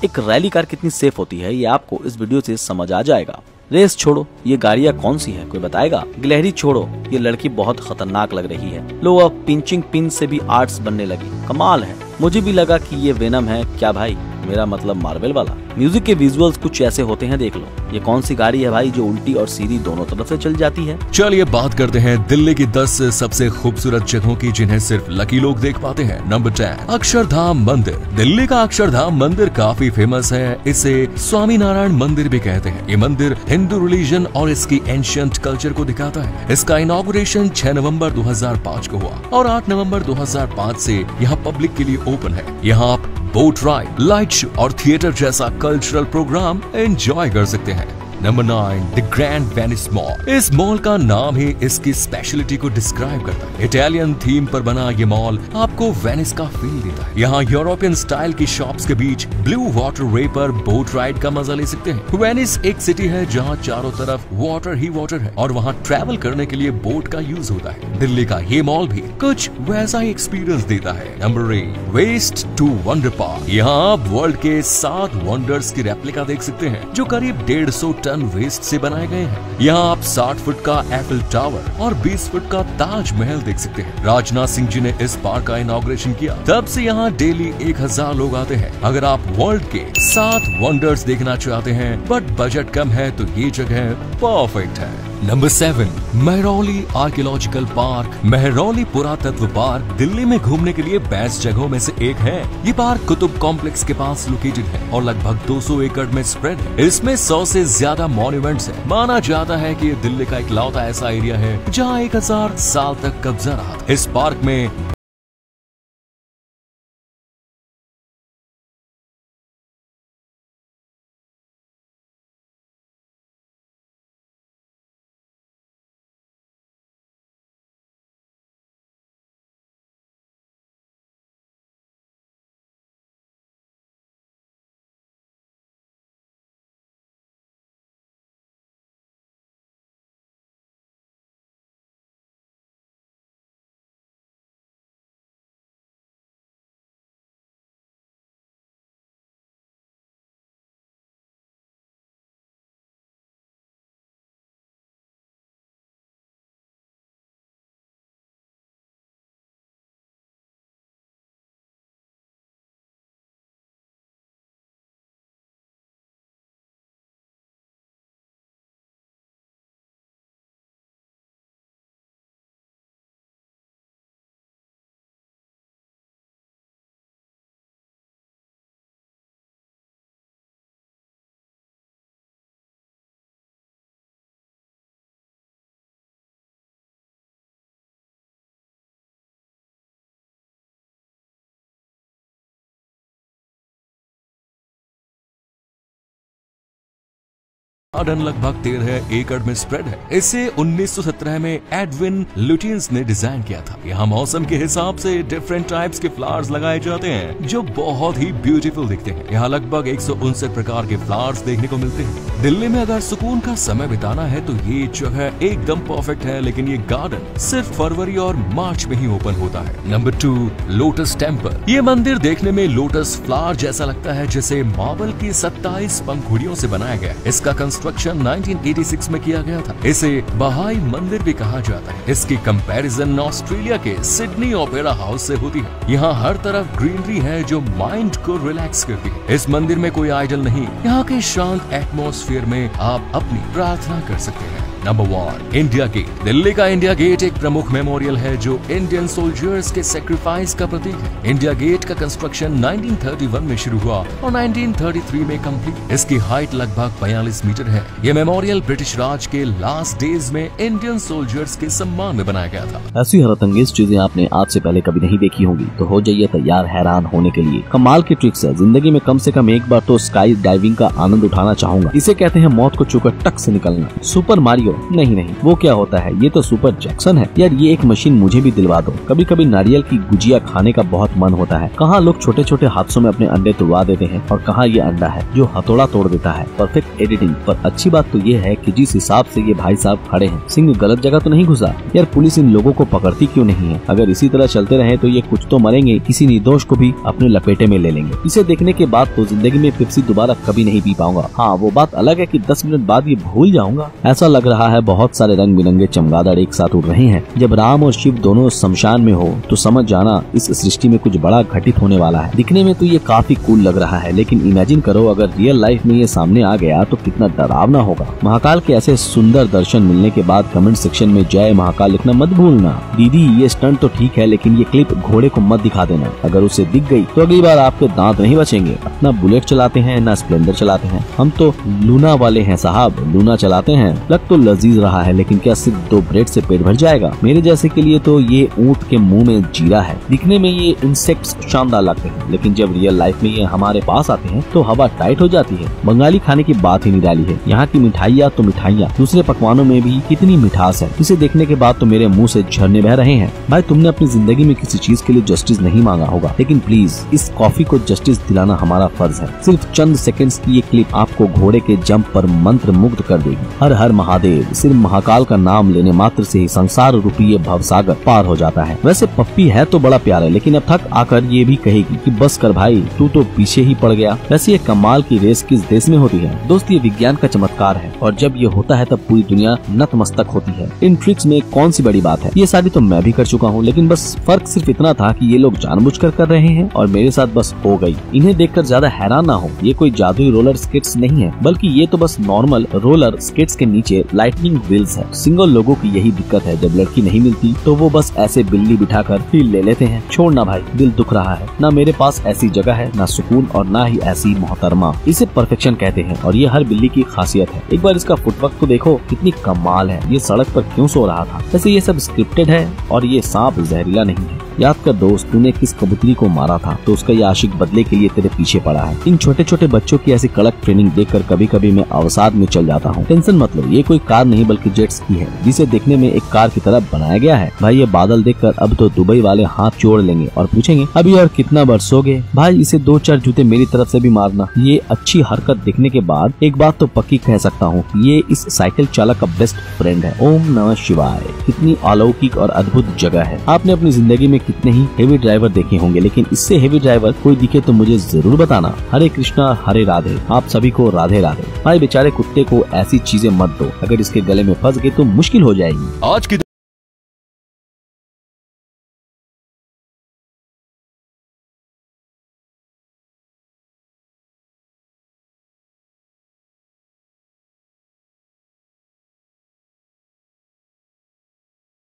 एक रैली कार कितनी सेफ होती है ये आपको इस वीडियो से समझ आ जाएगा। रेस छोड़ो, ये गाड़ियाँ कौन सी है कोई बताएगा? गिलहरी छोड़ो, ये लड़की बहुत खतरनाक लग रही है। लो अब पिंचिंग पिन से भी आर्ट्स बनने लगी, कमाल है। मुझे भी लगा कि ये वेनम है क्या भाई, मेरा मतलब मार्वल वाला। म्यूजिक के विजुअल्स कुछ ऐसे होते हैं, देख लो। ये कौन सी गाड़ी है भाई जो उल्टी और सीधी दोनों तरफ से चल जाती है? चलिए बात करते हैं दिल्ली की 10 सबसे खूबसूरत जगहों की जिन्हें सिर्फ लकी लोग देख पाते हैं। नंबर 10, अक्षरधाम मंदिर। दिल्ली का अक्षरधाम मंदिर काफी फेमस है, इसे स्वामी नारायण मंदिर भी कहते हैं। ये मंदिर हिंदू रिलीजन और इसकी एंशियंट कल्चर को दिखाता है। इसका इनॉग्रेशन 6 नवंबर 2005 को हुआ और 8 नवंबर 2005 से यहाँ पब्लिक के लिए ओपन है। यहाँ आप बोट राइड, लाइट शो और थिएटर जैसा कल्चरल प्रोग्राम एंजॉय कर सकते हैं। Number 9, the grand Venice mall. इस मॉल का नाम ही इसकी स्पेशलिटी को डिस्क्राइब करता है। इटालियन थीम पर बना ये मॉल आपको वेनिस का फील देता है। यहाँ यूरोपियन स्टाइल की शॉप्स के बीच ब्लू वाटर वे पर बोट राइड का मजा ले सकते हैं। वेनिस एक सिटी है जहाँ चारों तरफ वाटर ही वाटर है और वहाँ ट्रैवल करने के लिए बोट का यूज होता है। दिल्ली का ये मॉल भी कुछ वैसा ही एक्सपीरियंस देता है। Number 8, waste to wonder park. यहाँ आप वर्ल्ड के 7 वंडर्स की रेप्लिका देख सकते हैं जो करीब 150 टन वेस्ट से बनाए गए हैं। यहाँ आप 60 फुट का एफिल टावर और 20 फुट का ताजमहल देख सकते हैं। राजनाथ सिंह जी ने इस पार्क का इनॉग्रेशन किया, तब से यहाँ डेली 1000 लोग आते हैं। अगर आप वर्ल्ड के 7 वंडर्स देखना चाहते हैं बट बजट कम है तो ये जगह परफेक्ट है। Number 7, Mehrauli archaeological park. Mehrauli पुरातत्व पार्क दिल्ली में घूमने के लिए बेस्ट जगहों में से एक है। ये पार्क कुतुब कॉम्प्लेक्स के पास लोकेटेड है और लगभग 200 एकड़ में स्प्रेड है। इसमें 100 से ज्यादा मॉन्यूमेंट्स है। माना जाता है कि ये दिल्ली का इकलौता ऐसा एरिया है जहाँ 1000 साल तक कब्जा रहा। इस पार्क में गार्डन लगभग 13 एकड़ में स्प्रेड है। इसे 1917 में एडविन लुटियंस ने डिजाइन किया था। यहाँ मौसम के हिसाब से डिफरेंट टाइप्स के फ्लावर्स लगाए जाते हैं जो बहुत ही ब्यूटीफुल दिखते हैं। यहाँ लगभग 159 प्रकार के फ्लावर्स देखने को मिलते हैं। दिल्ली में अगर सुकून का समय बिताना है तो ये जगह एकदम परफेक्ट है, लेकिन ये गार्डन सिर्फ फरवरी और मार्च में ही ओपन होता है। Number 2, lotus temple. ये मंदिर देखने में लोटस फ्लावर जैसा लगता है, जैसे मार्बल की 27 पंखुड़ियों से बनाया गया। इसका कंस्ट्रक्शन 1986 में किया गया था। इसे बहाई मंदिर भी कहा जाता है। इसकी कंपैरिजन ऑस्ट्रेलिया के सिडनी ओपेरा हाउस से होती है। यहाँ हर तरफ ग्रीनरी है जो माइंड को रिलैक्स करती है। इस मंदिर में कोई आइडल नहीं, यहाँ के शांत एटमॉस्फेयर में आप अपनी प्रार्थना कर सकते हैं। Number 1, India gate. दिल्ली का इंडिया गेट एक प्रमुख मेमोरियल है जो इंडियन सोल्जर्स के सेक्रीफाइस का प्रतीक है। इंडिया गेट का कंस्ट्रक्शन 1931 में शुरू हुआ और 1933 में कंप्लीट। इसकी हाइट लगभग 42 मीटर है। ये मेमोरियल ब्रिटिश राज के लास्ट डेज में इंडियन सोल्जर्स के सम्मान में बनाया गया था। ऐसी हैरतअंगेज चीजें आपने आज से पहले कभी नहीं देखी होंगी तो हो जाइए तैयार हैरान होने के लिए। कमाल की ट्रिक्स है। जिंदगी में कम से कम एक बार तो स्काई डाइविंग का आनंद उठाना चाहूंगा। इसे कहते हैं मौत को छूकर टक से निकलना। सुपर मारियो हो। नहीं नहीं, वो क्या होता है, ये तो सुपर जैक्सन है। यार ये एक मशीन मुझे भी दिलवा दो। कभी कभी नारियल की गुजिया खाने का बहुत मन होता है। कहाँ लोग छोटे छोटे हादसों में अपने अंडे तोड़वा देते हैं और कहाँ ये अंडा है जो हथौड़ा तोड़ देता है। Perfect editing. पर अच्छी बात तो ये है कि जिस हिसाब से ये भाई साहब खड़े हैं, सिंह गलत जगह तो नहीं घुसा। यार पुलिस इन लोगों को पकड़ती क्यों नहीं है? अगर इसी तरह चलते रहे तो ये कुछ तो मरेंगे, किसी निर्दोष को भी अपने लपेटे में ले लेंगे। इसे देखने के बाद तो जिंदगी में पेप्सी दोबारा कभी नहीं पी पाऊंगा। हाँ वो बात अलग है कि 10 मिनट बाद ये भूल जाऊंगा। ऐसा लग रहा है बहुत सारे रंग बिरंगे चमगादड़ एक साथ उड़ रहे हैं। जब राम और शिव दोनों शमशान में हो तो समझ जाना इस सृष्टि में कुछ बड़ा घटित होने वाला है। दिखने में तो ये काफी कूल लग रहा है, लेकिन इमेजिन करो अगर रियल लाइफ में ये सामने आ गया तो कितना डरावना होगा। महाकाल के ऐसे सुंदर दर्शन मिलने के बाद कमेंट सेक्शन में जय महाकाल लिखना मत भूलना। दीदी ये स्टंट तो ठीक है, लेकिन ये क्लिप घोड़े को मत दिखा देना। अगर उसे दिख गई तो अगली बार आपके दांत नहीं बचेंगे। अपना बुलेट चलाते हैं ना स्प्लेंडर चलाते हैं, हम तो लूना वाले हैं साहब, लूना चलाते हैं। लग तो लजीज रहा है, लेकिन क्या सिर्फ 2 ब्रेड से पेट भर जाएगा? मेरे जैसे के लिए तो ये ऊँट के मुंह में जीरा है। दिखने में ये इंसेक्ट्स शानदार लगते हैं, लेकिन जब रियल लाइफ में ये हमारे पास आते हैं तो हवा टाइट हो जाती है। बंगाली खाने की बात ही निराली है। यहाँ की मिठाइयाँ तो मिठाइयाँ, दूसरे पकवानों में भी कितनी मिठास है। इसे देखने के बाद तो मेरे मुंह से झरने बह रहे हैं। भाई तुमने अपनी जिंदगी में किसी चीज के लिए जस्टिस नहीं मांगा होगा, लेकिन प्लीज इस कॉफी को जस्टिस दिलाना हमारा फर्ज है। सिर्फ चंद सेकंड्स की ये क्लिप आपको घोड़े के जंप पर मंत्र मुग्ध कर देगी। हर हर महादेव। सिर्फ महाकाल का नाम लेने मात्र से ही संसार रूपी ये भवसागर पार हो जाता है। वैसे पप्पी है तो बड़ा प्यारा, लेकिन अब थक आकर ये भी कहेगी कि बस कर भाई, तू तो पीछे ही पड़ गया। वैसे ये कमाल की रेस किस देश में होती है? दोस्त ये विज्ञान का चमत्कार है, और जब ये होता है तब पूरी दुनिया नतमस्तक होती है। इन ट्रिक्स में कौन सी बड़ी बात है? ये सारी तो मैं भी कर चुका हूँ, लेकिन बस फर्क सिर्फ इतना था कि ये लोग जानबूझकर कर रहे हैं और मेरे साथ बस हो गई। इन्हें देखकर ज्यादा हैरान ना हो, ये कोई जादुई रोलर स्केट्स नहीं है, बल्कि ये तो बस नॉर्मल रोलर स्केट्स के नीचे लाइटनिंग व्हील्स है। सिंगल लोगों की यही दिक्कत है, जब लड़की नहीं मिलती तो वो बस ऐसे बिल्ली बिठाकर फील ले लेते हैं। छोड़ना भाई, दिल दुख रहा है। ना मेरे पास ऐसी जगह है, ना सुकून, और ना ही ऐसी मोहतरमा। इसे परफेक्शन कहते हैं और ये हर बिल्ली की खासियत है। एक बार इसका फुटवर्क तो देखो, कितनी कमाल है। ये सड़क पर क्यों सो रहा था? वैसे ये सब स्क्रिप्टेड है और ये सांप जहरीला नहीं है। याद कर दोस्त, तूने किस कबूतरी को मारा था तो उसका ये आशिक बदले के लिए तेरे पीछे पड़ा है। इन छोटे छोटे बच्चों की ऐसी कड़क ट्रेनिंग देखकर कभी कभी मैं अवसाद में चल जाता हूँ। टेंशन मतलब, ये कोई कार नहीं बल्कि जेट स्की है, जिसे देखने में एक कार की तरह बनाया गया है। भाई ये बादल देखकर अब तो दुबई वाले हाथ जोड़ लेंगे और पूछेंगे अभी और कितना बरसोगे? भाई इसे 2-4 जूते मेरी तरफ से भी मारना। ये अच्छी हरकत देखने के बाद एक बात तो पक्की कह सकता हूँ, ये इस साइकिल चालक का बेस्ट फ्रेंड है। ओम नमः शिवाय। कितनी अलौकिक और अद्भुत जगह है। आपने अपनी जिंदगी में कितने ही हेवी ड्राइवर देखे होंगे, लेकिन इससे हेवी ड्राइवर कोई दिखे तो मुझे जरूर बताना। हरे कृष्णा हरे राधे। आप सभी को राधे राधे। भाई बेचारे कुत्ते को ऐसी चीजें मत दो, अगर इसके गले में फंस गए तो मुश्किल हो जाएगी। आज की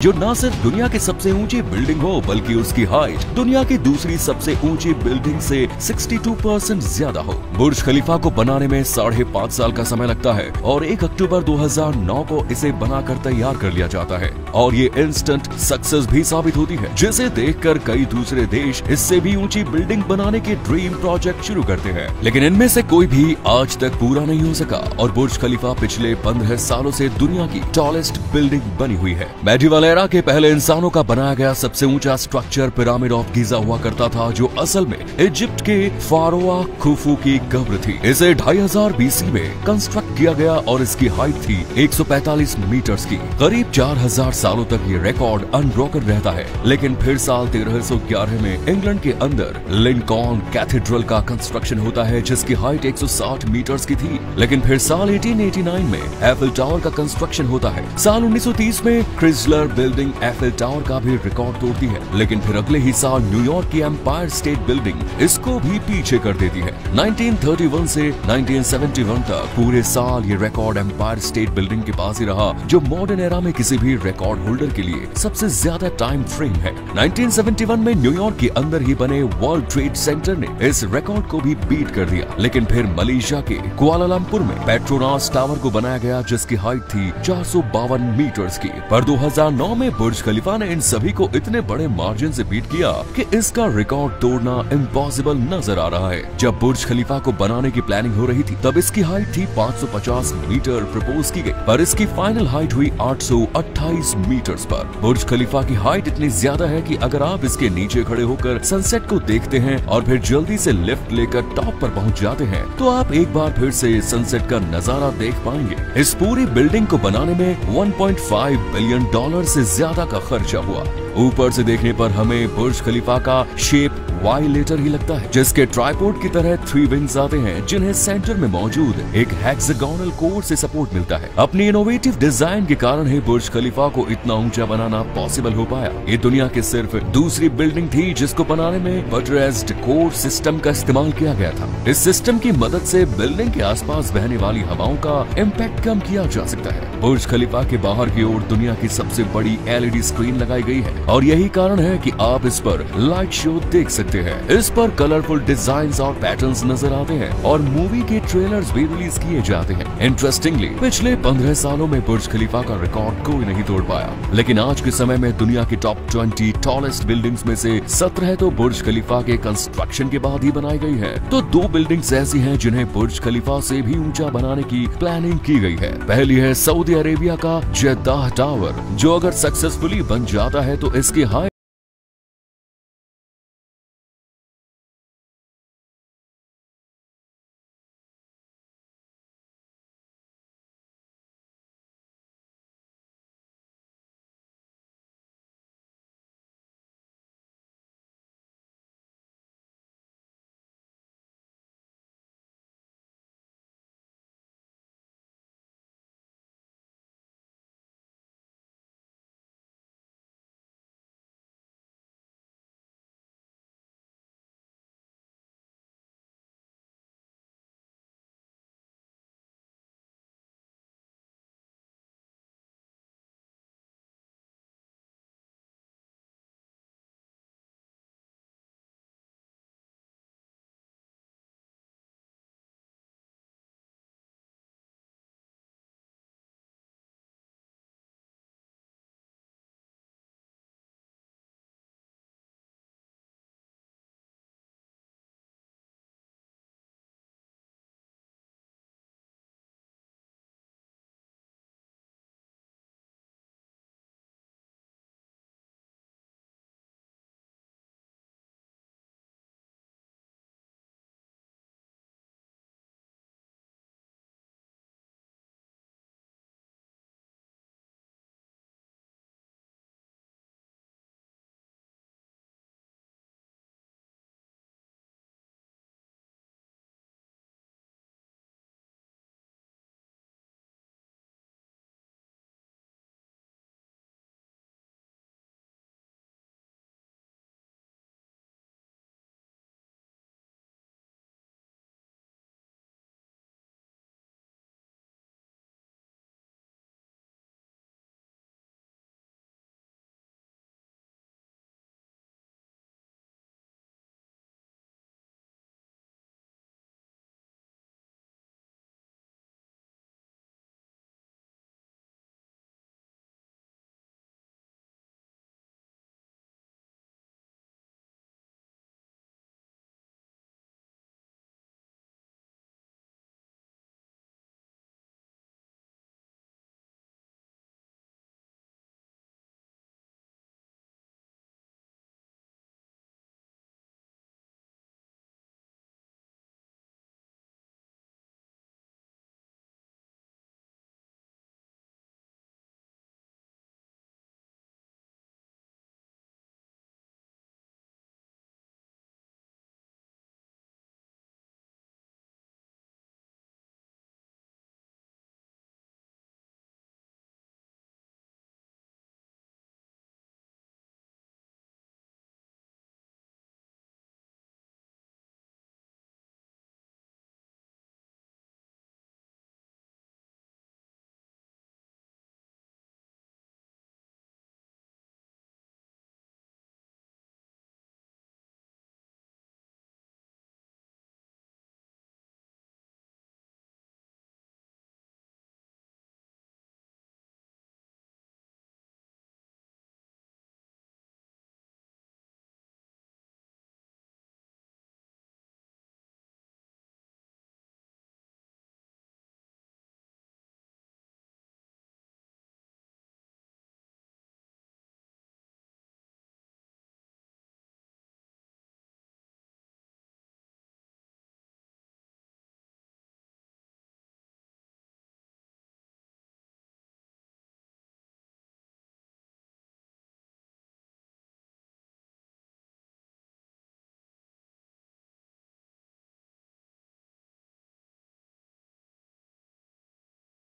जो न सिर्फ दुनिया की सबसे ऊंची बिल्डिंग हो, बल्कि उसकी हाइट दुनिया की दूसरी सबसे ऊंची बिल्डिंग से 62% ज्यादा हो। बुर्ज खलीफा को बनाने में 5.5 साल का समय लगता है और 1 अक्टूबर 2009 को इसे बनाकर तैयार कर लिया जाता है और ये इंस्टेंट सक्सेस भी साबित होती है, जिसे देखकर कई दूसरे देश इससे भी ऊंची बिल्डिंग बनाने के ड्रीम प्रोजेक्ट शुरू करते हैं। लेकिन इनमें से कोई भी आज तक पूरा नहीं हो सका और बुर्ज खलीफा पिछले 15 सालों से दुनिया की टॉलेस्ट बिल्डिंग बनी हुई है। मेडिवल एरा के पहले इंसानों का बनाया गया सबसे ऊंचा स्ट्रक्चर पिरामिड ऑफ गीजा हुआ करता था, जो असल में इजिप्ट के फारोआ खुफू की कब्र थी। इसे 2500 BC में कंस्ट्रक्ट किया गया और इसकी हाइट थी 145 मीटर्स की। करीब 4000 सालों तक ये रिकॉर्ड अनब्रोकन रहता है, लेकिन फिर साल 1311 में इंग्लैंड के अंदर लिंकॉन कैथेड्रल का कंस्ट्रक्शन होता है, जिसकी हाइट 160 मीटर्स की थी। लेकिन फिर साल 1889 में एफिल टावर का कंस्ट्रक्शन होता है। साल 1930 में क्रिसलर बिल्डिंग एफिल टावर का भी रिकॉर्ड तोड़ती है, लेकिन फिर अगले ही साल न्यूयॉर्क की एम्पायर स्टेट बिल्डिंग इसको भी पीछे कर देती है। 1931 से 1971 तक पूरे साल ये रिकॉर्ड एम्पायर स्टेट बिल्डिंग के पास ही रहा, जो मॉडर्न एरा में किसी भी रिकॉर्ड होल्डर के लिए सबसे ज्यादा टाइम फ्रेम है। 1971 में न्यूयॉर्क के अंदर ही बने वर्ल्ड ट्रेड सेंटर ने इस रिकॉर्ड को भी बीट कर दिया। लेकिन फिर मलेशिया के कुआलालंपुर में पेट्रोनास टावर को बनाया गया, जिसकी हाइट थी 452 मीटर्स की। पर 2009 2009 में बुर्ज खलीफा ने इन सभी को इतने बड़े मार्जिन से बीट किया कि इसका रिकॉर्ड तोड़ना इम्पॉसिबल नजर आ रहा है। जब बुर्ज खलीफा को बनाने की प्लानिंग हो रही थी तब इसकी हाइट थी 550 मीटर प्रपोज की गई, पर इसकी फाइनल हाइट हुई 828 मीटर्स पर। बुर्ज खलीफा की हाइट इतनी ज्यादा है कि अगर आप इसके नीचे खड़े होकर सनसेट को देखते हैं और फिर जल्दी से लिफ्ट लेकर टॉप पर पहुंच जाते हैं तो आप एक बार फिर से सनसेट का नजारा देख पाएंगे। इस पूरी बिल्डिंग को बनाने में 1.5 बिलियन डॉलर से ज्यादा का खर्चा हुआ। ऊपर से देखने पर हमें बुर्ज खलीफा का शेप वाई लेटर ही लगता है, जिसके ट्राइपॉड की तरह 3 विंग्स आते हैं जिन्हें सेंटर में मौजूद एक हेक्सागोनल कोर से सपोर्ट मिलता है। अपनी इनोवेटिव डिजाइन के कारण ही बुर्ज खलीफा को इतना ऊंचा बनाना पॉसिबल हो पाया। ये दुनिया की सिर्फ दूसरी बिल्डिंग थी जिसको बनाने में बटरेस्ड कोर सिस्टम का इस्तेमाल किया गया था। इस सिस्टम की मदद से बिल्डिंग के आसपास बहने वाली हवाओं का इम्पैक्ट कम किया जा सकता है। बुर्ज खलीफा के बाहर की ओर दुनिया की सबसे बड़ी LED स्क्रीन लगाई गई है और यही कारण है कि आप इस पर लाइट शो देख सकते हैं। इस पर कलरफुल डिजाइन्स और पैटर्न्स नजर आते हैं और मूवी के ट्रेलर्स भी रिलीज किए जाते हैं। इंटरेस्टिंगली पिछले 15 सालों में बुर्ज खलीफा का रिकॉर्ड कोई नहीं तोड़ पाया, लेकिन आज के समय में दुनिया की टॉप 20 टॉलेस्ट बिल्डिंग्स में से 17 तो बुर्ज खलीफा के कंस्ट्रक्शन के बाद ही बनाई गई है। तो 2 बिल्डिंग्स ऐसी हैं जिन्हें बुर्ज खलीफा से भी ऊंचा बनाने की प्लानिंग की गई है। पहली है सऊदी अरेबिया का जेद्दाह टावर, जो अगर सक्सेसफुली बन जाता है तो इसकी हाइट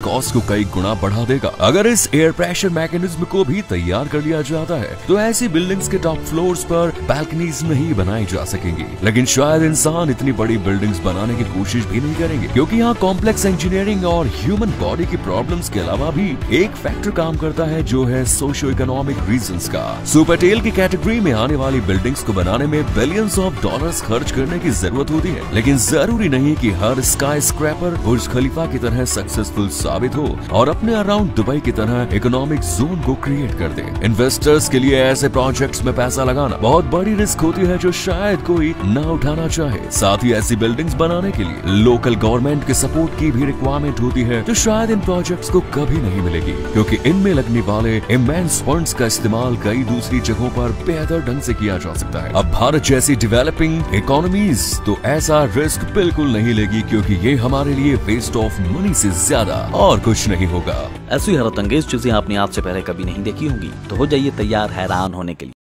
कॉस्ट को कई गुना बढ़ा देगा। अगर इस एयर प्रेशर मैकेनिज्म को भी तैयार कर लिया जाता है तो ऐसी बिल्डिंग्स के टॉप फ्लोर्स पर बैल्कनीज नहीं बनाई जा सकेंगी। लेकिन शायद इंसान इतनी बड़ी बिल्डिंग्स बनाने की कोशिश भी नहीं करेंगे, क्योंकि यहाँ कॉम्प्लेक्स इंजीनियरिंग और ह्यूमन बॉडी की प्रॉब्लम्स के अलावा भी एक फैक्टर काम करता है, जो है सोशियो इकोनॉमिक रीजंस का। सुपरटेल की कैटेगरी में आने वाली बिल्डिंग्स को बनाने में बिलियंस ऑफ डॉलर्स खर्च करने की जरूरत होती है, लेकिन जरूरी नहीं कि हर स्काई स्क्रैपर बुर्ज खलीफा की तरह सक्सेसफुल साबित हो और अपने अराउंड दुबई की तरह इकोनॉमिक जोन को क्रिएट कर दे। इन्वेस्टर्स के लिए ऐसे प्रोजेक्ट्स में पैसा लगाना बहुत बड़ी रिस्क होती है, जो शायद कोई न उठाना चाहे। साथ ही ऐसी बिल्डिंग्स बनाने के लिए लोकल गवर्नमेंट के सपोर्ट की भी रिक्वायरमेंट होती है, जो शायद इन प्रोजेक्ट्स को कभी नहीं मिलेगी, क्योंकि इनमें लगने वाले इमेंस फंड्स का इस्तेमाल कई दूसरी जगहों पर बेहतर ढंग से किया जा सकता है। अब भारत जैसी डेवलपिंग इकोनॉमीज तो ऐसा रिस्क बिल्कुल नहीं लेगी, क्योंकि ये हमारे लिए वेस्ट ऑफ मनी से ज्यादा और कुछ नहीं होगा। ऐसी हैरतअंगेज चीजें आपने आज से पहले कभी नहीं देखी होंगी, तो हो जाइए तैयार हैरान होने के लिए।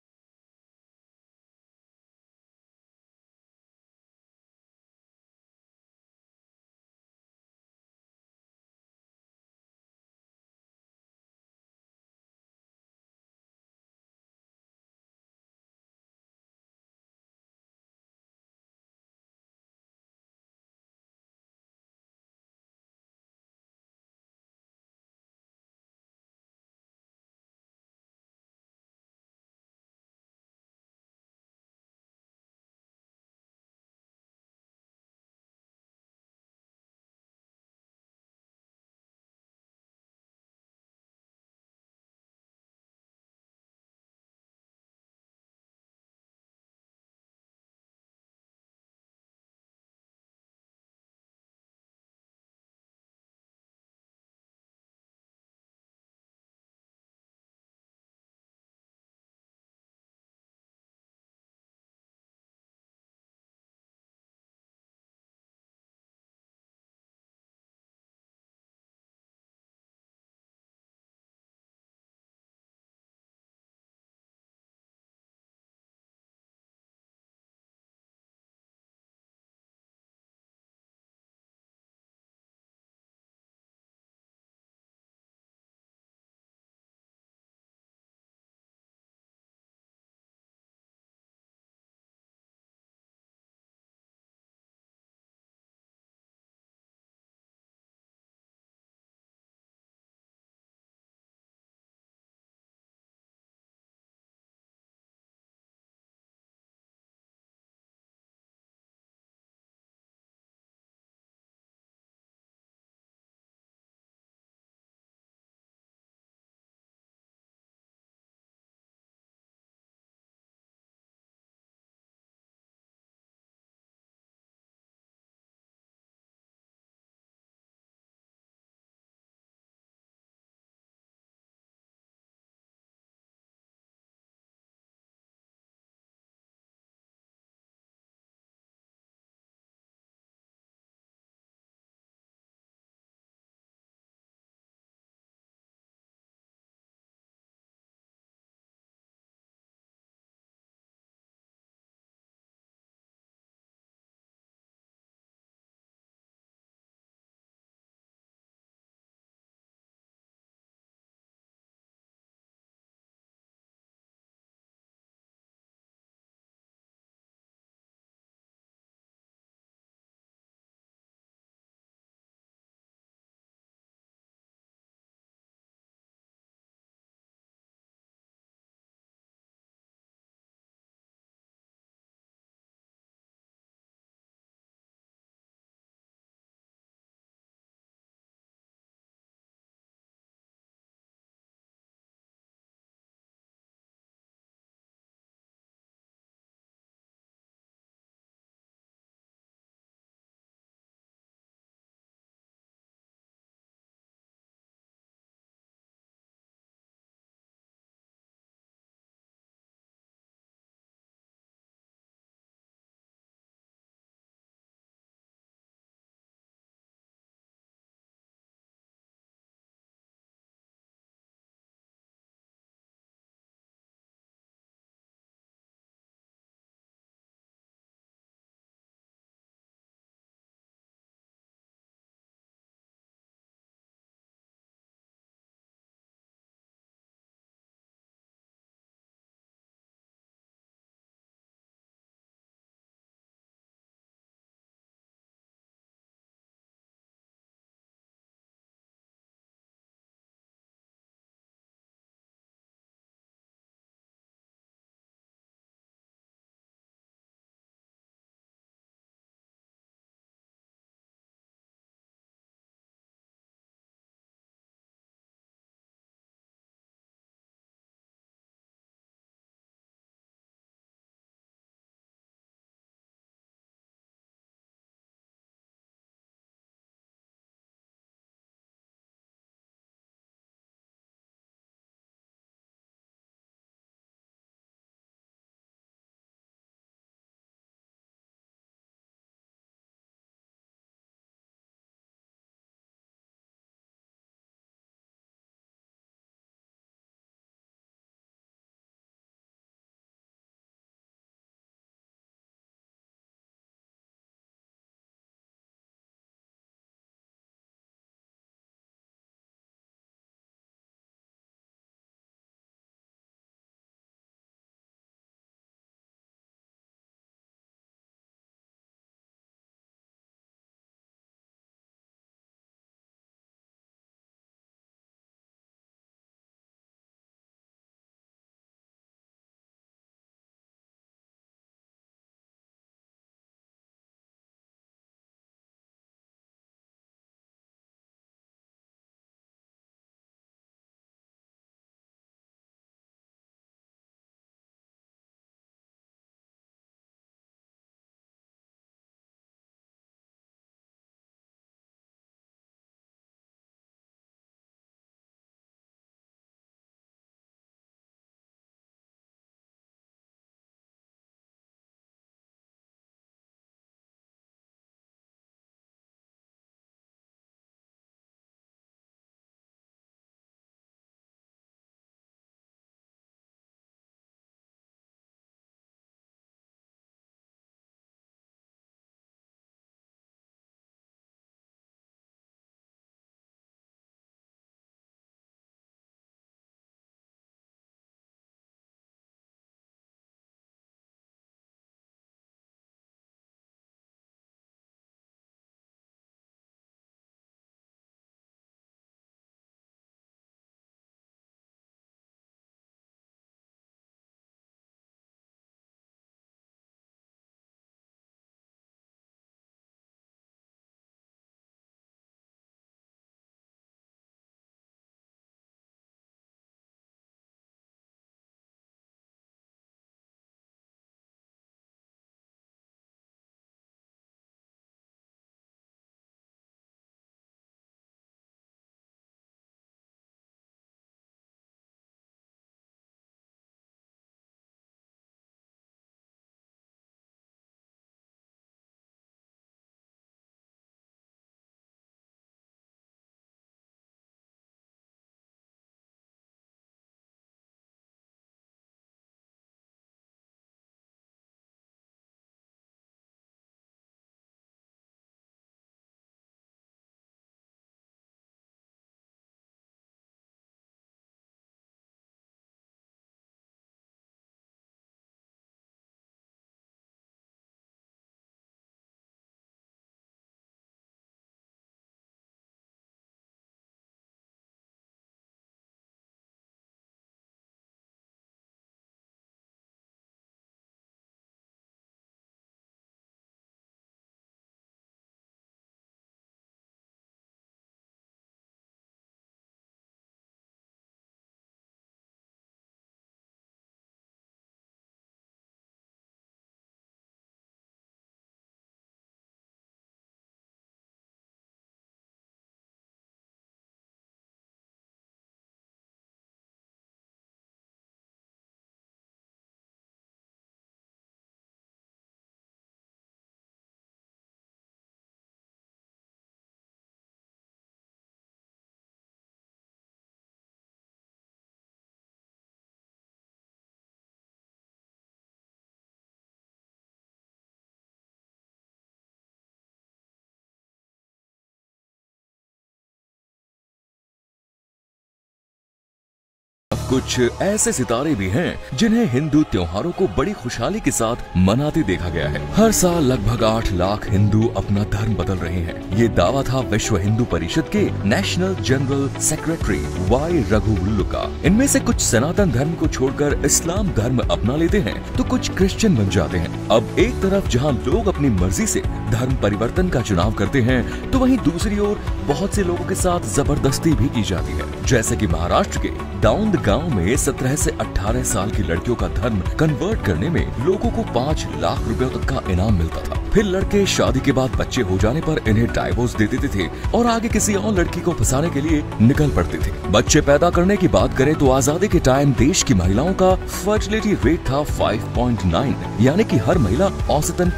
कुछ ऐसे सितारे भी हैं जिन्हें हिंदू त्योहारों को बड़ी खुशहाली के साथ मनाते देखा गया है। हर साल लगभग 8 लाख हिंदू अपना धर्म बदल रहे हैं। ये दावा था विश्व हिंदू परिषद के नेशनल जनरल सेक्रेटरी वाई रघुवल्लु का। इनमें से कुछ सनातन धर्म को छोड़कर इस्लाम धर्म अपना लेते हैं तो कुछ क्रिश्चियन बन जाते हैं। अब एक तरफ जहां लोग अपनी मर्जी से धर्म परिवर्तन का चुनाव करते हैं तो वहीं दूसरी ओर बहुत से लोगों के साथ जबरदस्ती भी की जाती है। जैसे कि महाराष्ट्र के दाउंद गांव में 17 से 18 साल की लड़कियों का धर्म कन्वर्ट करने में लोगों को 5 लाख रुपए तक का इनाम मिलता था। फिर लड़के शादी के बाद बच्चे हो जाने पर इन्हें डाइवोर्स दे देते थे और आगे किसी और लड़की को फंसाने के लिए निकल पड़ते थे। बच्चे पैदा करने की बात करें तो आजादी के टाइम देश की महिलाओं का फर्टिलिटी रेट था 5.9, यानी कि हर महिला औसतन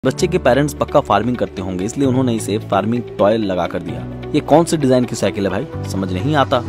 बच्चे के पेरेंट्स पक्का फार्मिंग करते होंगे, इसलिए उन्होंने इसे फार्मिंग टॉय लगा कर दिया। ये कौन से डिजाइन की साइकिल है भाई, समझ नहीं आता।